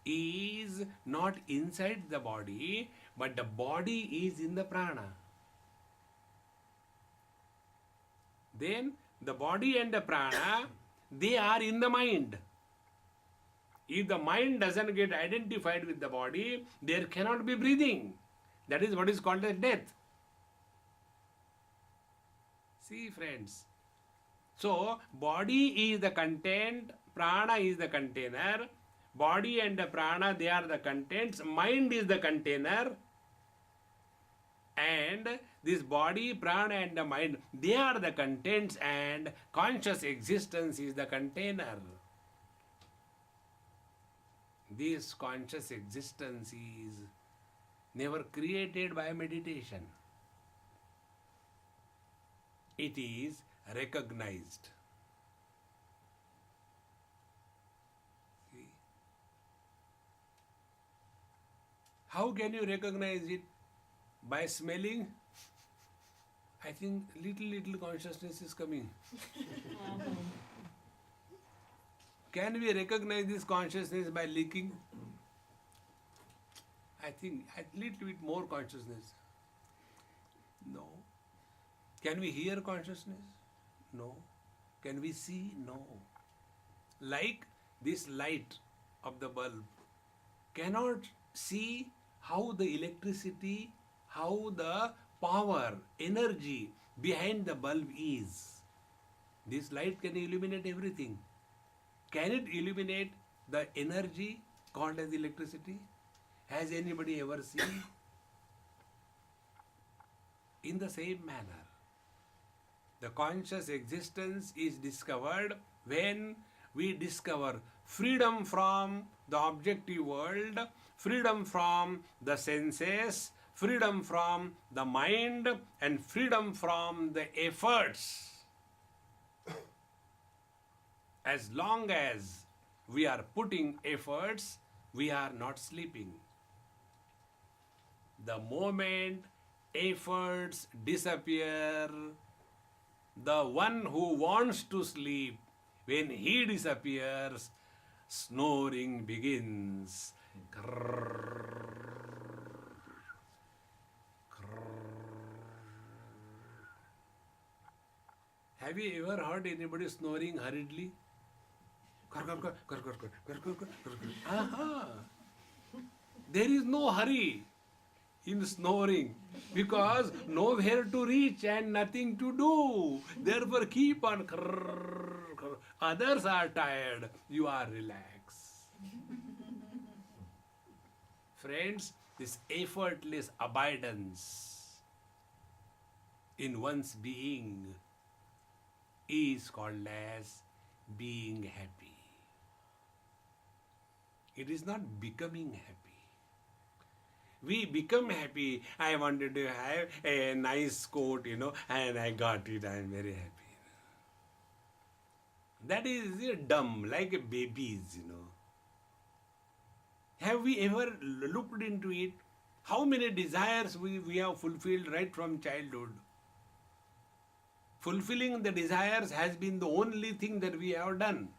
is not inside the body, but the body is in the prana. Then the body and the prana, they are in the mind. If the mind doesn't get identified with the body, there cannot be breathing. That is what is called as death. See, friends. So, body is the content, prana is the container. Body and the prana, they are the contents. Mind is the container. And this body, prana and the mind, they are the contents, and conscious existence is the container. This conscious existence is never created by meditation. It is recognized. See? How can you recognize it? By smelling? I think little consciousness is coming. Can we recognize this consciousness by licking? I think a little bit more consciousness. No. Can we hear consciousness? No. Can we see? No. Like this light of the bulb cannot see how the electricity, how the power, energy behind the bulb is. This light can illuminate everything. Can it illuminate the energy called as electricity? Has anybody ever seen? In the same manner, the conscious existence is discovered when we discover freedom from the objective world, freedom from the senses, freedom from the mind, and freedom from the efforts. As long as we are putting efforts, we are not sleeping. The moment efforts disappear, the one who wants to sleep, when he disappears, snoring begins. Have you ever heard anybody snoring hurriedly? Aha. There is no hurry in snoring because nowhere to reach and nothing to do. Therefore, keep on. Others are tired, you are relaxed. Friends, this effortless abidance in one's being is called as being happy. It is not becoming happy. We become happy. I wanted to have a nice coat, and I got it. I am very happy. That is dumb, like babies, Have we ever looked into it? How many desires we have fulfilled right from childhood? Fulfilling the desires has been the only thing that we have done.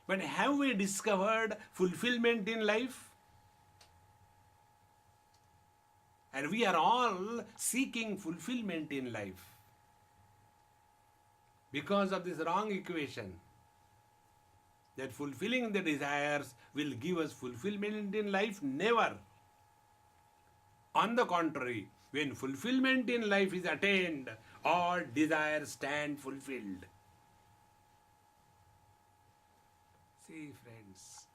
But have we discovered fulfillment in life? And we are all seeking fulfillment in life because of this wrong equation that fulfilling the desires will give us fulfillment in life. Never. On the contrary, when fulfillment in life is attained, all desires stand fulfilled. See, friends,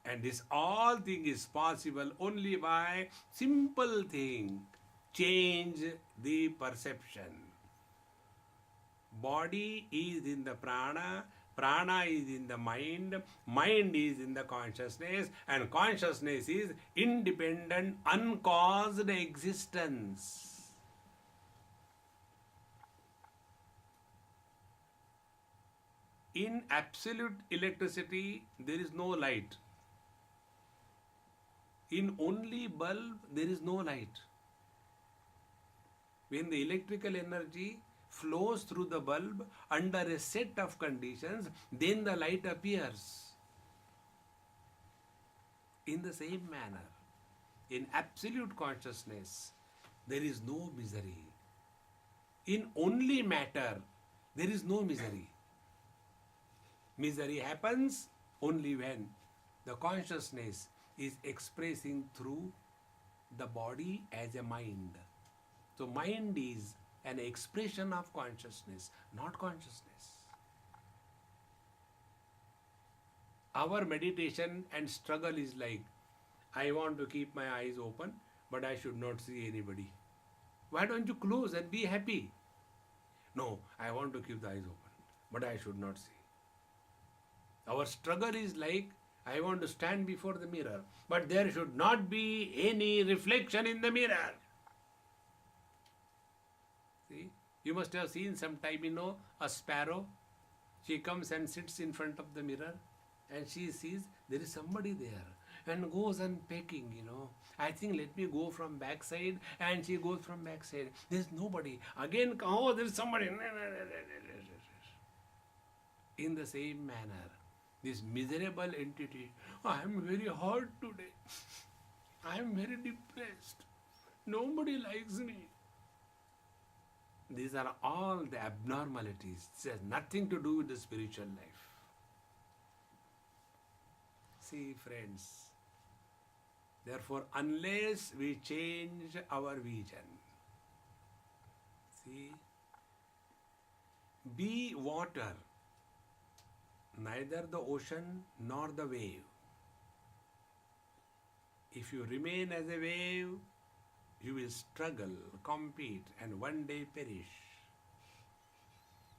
and this all thing is possible only by simple thing: change the perception. Body is in the prana, prana is in the mind is in the consciousness, and consciousness is independent, uncaused existence. In absolute electricity, there is no light. In only bulb, there is no light. When the electrical energy flows through the bulb under a set of conditions, then the light appears. In the same manner, in absolute consciousness, there is no misery. In only matter, there is no misery. Misery happens only when the consciousness is expressing through the body as a mind. So mind is an expression of consciousness, not consciousness. Our meditation and struggle is like, I want to keep my eyes open, but I should not see anybody. Why don't you close and be happy? No, I want to keep the eyes open, but I should not see. Our struggle is like, I want to stand before the mirror, but there should not be any reflection in the mirror. See, you must have seen sometime, a sparrow. She comes and sits in front of the mirror and she sees there is somebody there and goes on pecking, I think let me go from backside, and she goes from backside. There's nobody. Again, oh, there's somebody. In the same manner, this miserable entity, I am very hurt today. I am very depressed. Nobody likes me. These are all the abnormalities. It has nothing to do with the spiritual life. See, friends, therefore, unless we change our vision, see, be water, neither the ocean nor the wave. If you remain as a wave, you will struggle, compete, and one day perish.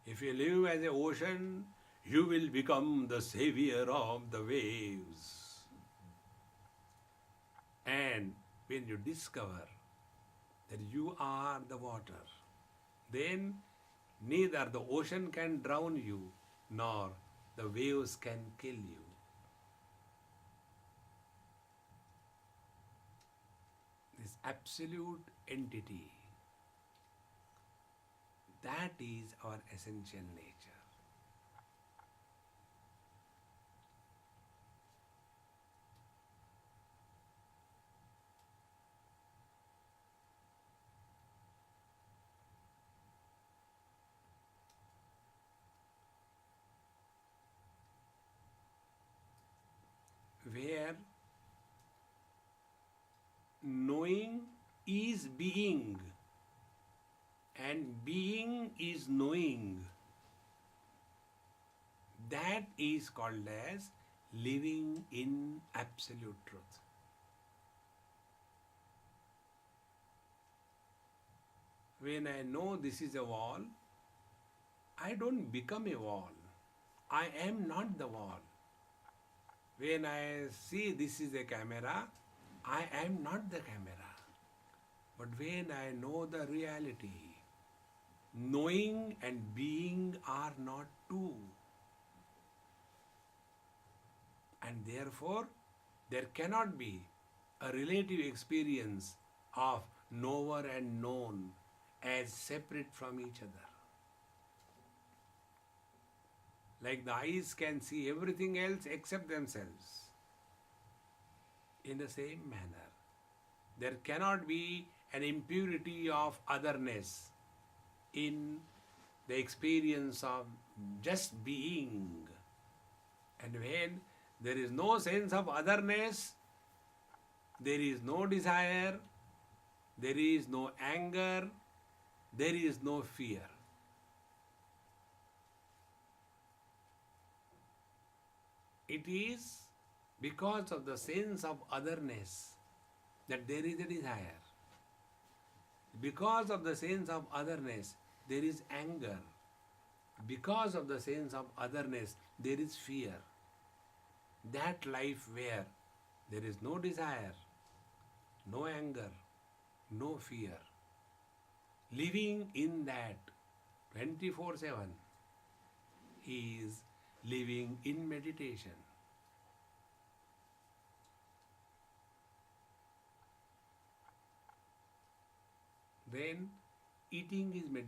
If you live as an ocean, you will become the savior of the waves. And when you discover that you are the water, then neither the ocean can drown you, nor the waves can kill you. This absolute entity, that is our essential nature. Where knowing is being and being is knowing, that is called as living in absolute truth. When I know this is a wall, I don't become a wall. I am not the wall. When I see this is a camera, I am not the camera. But when I know the reality, knowing and being are not two. And therefore, there cannot be a relative experience of knower and known as separate from each other. Like the eyes can see everything else except themselves. In the same manner, there cannot be an impurity of otherness in the experience of just being. And when there is no sense of otherness, there is no desire, there is no anger, there is no fear. It is because of the sense of otherness that there is a desire. Because of the sense of otherness, there is anger. Because of the sense of otherness, there is fear. That life where there is no desire, no anger, no fear, living in that 24/7 is living in meditation. Then eating is meditation.